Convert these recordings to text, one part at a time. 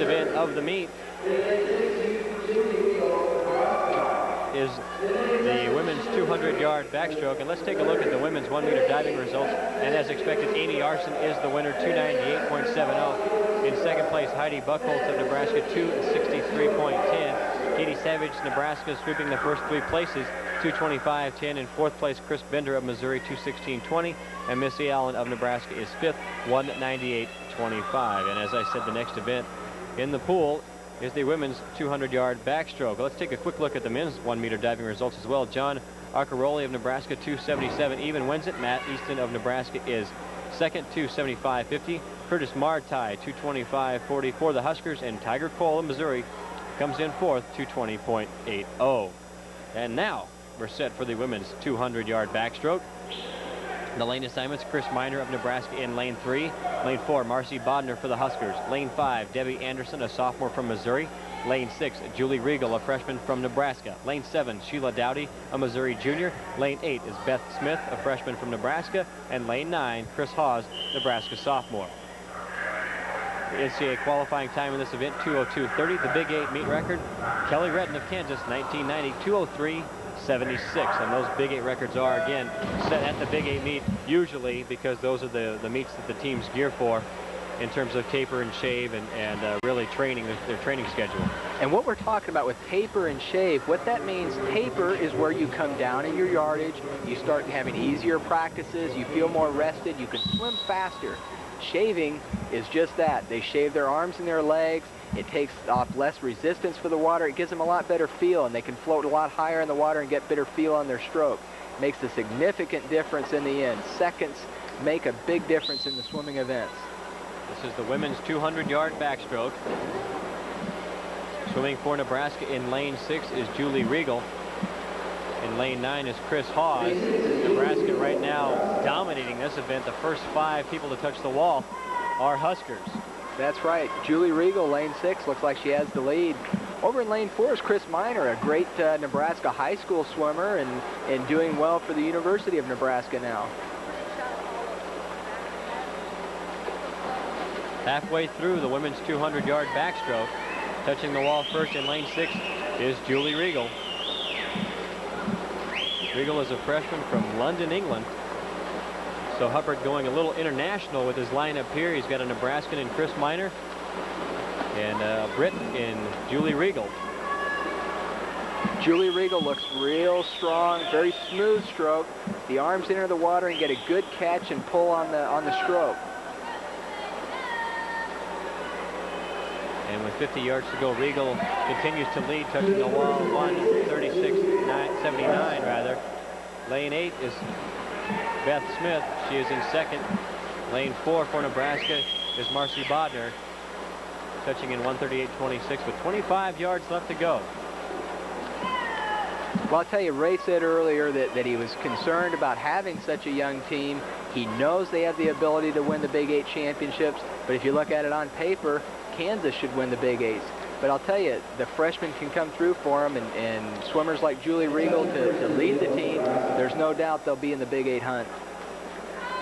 event of the meet is the women's 200-yard backstroke. And let's take a look at the women's 1-meter diving results. And as expected, Amy Arson is the winner, 298.70. In second place, Yd Backstroke of Nebraska, 263.10. Katie Savage, Nebraska, sweeping the first 3 places, 225.10. In fourth place, Chris Bender of Missouri, 216.20. And Missy Allen of Nebraska is fifth, 198.25. And as I said, the next event in the pool is the women's 200-yard backstroke. Let's take a quick look at the men's 1-meter diving results as well. John Arcaroli of Nebraska, 277. Even wins it. Matt Easton of Nebraska is second, 275.50. Curtis Martai, 225.40 for the Huskers. And Tiger Cole of Missouri comes in fourth, 220.80. And now we're set for the women's 200-yard backstroke. The lane assignments: Chris Miner of Nebraska in lane 3. Lane 4, Marcy Bodner for the Huskers. Lane 5, Debbie Anderson, a sophomore from Missouri. Lane 6, Julie Riegel, a freshman from Nebraska. Lane 7, Sheila Dowdy, a Missouri junior. Lane 8 is Beth Smith, a freshman from Nebraska. And lane 9, Chris Hawes, Nebraska sophomore. The NCAA qualifying time in this event, 2:02:30. The Big 8 meet record, Kelly Redden of Kansas, 1990, 2:03:76. And those Big 8 records are, again, set at the Big 8 meet, usually because those are the meets that the teams gear for in terms of taper and shave and really training, their training schedule. And what we're talking about with taper and shave, what that means, taper is where you come down in your yardage, you start having easier practices, you feel more rested, you can swim faster. Shaving is just that. They shave their arms and their legs. It takes off less resistance for the water. It gives them a lot better feel, and they can float a lot higher in the water and get better feel on their stroke. Makes a significant difference in the end. Seconds make a big difference in the swimming events. This is the women's 200-yard backstroke. Swimming for Nebraska in lane 6 is Julie Riegel. In lane 9 is Chris Hawes. Nebraska right now dominating this event. The first 5 people to touch the wall are Huskers. That's right. Julie Riegel, lane 6, looks like she has the lead. Over in lane 4 is Chris Miner, a great Nebraska high school swimmer and doing well for the University of Nebraska now. Halfway through the women's 200-yard backstroke, touching the wall first in lane 6 is Julie Riegel. Riegel is a freshman from London, England. So Hubbard going a little international with his lineup here. He's got a Nebraskan in Chris Miner and a Brit in Julie Riegel. Julie Riegel looks real strong, very smooth stroke. The arms enter the water and get a good catch and pull on the stroke. And with 50 yards to go, Riegel continues to lead, touching the wall, 1:36.79 rather. Lane 8 is Beth Smith. She is in second. Lane 4 for Nebraska is Marcy Bodner, touching in 1:38.26 with 25 yards left to go. Well, I'll tell you, Ray said earlier that he was concerned about having such a young team. He knows they have the ability to win the Big 8 championships, but if you look at it on paper, Kansas should win the Big 8s. But I'll tell you, the freshmen can come through for them, and swimmers like Julie Riegel to lead the team, there's no doubt they'll be in the Big 8 hunt.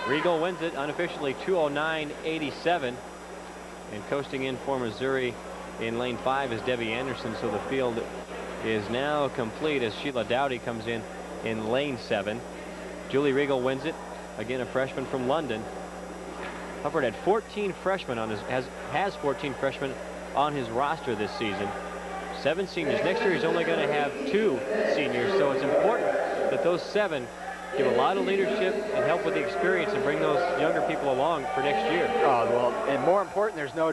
Riegel wins it unofficially, 2:09.87. And coasting in for Missouri in lane 5 is Debbie Anderson, so the field is now complete as Sheila Dowdy comes in lane 7. Julie Riegel wins it, again a freshman from London. Hubbard had 14 freshmen on has 14 freshmen on his roster this season. 7 seniors. Next year he's only going to have 2 seniors, so it's important that those 7 give a lot of leadership and help with the experience and bring those younger people along for next year. Oh, well, and more important, there's no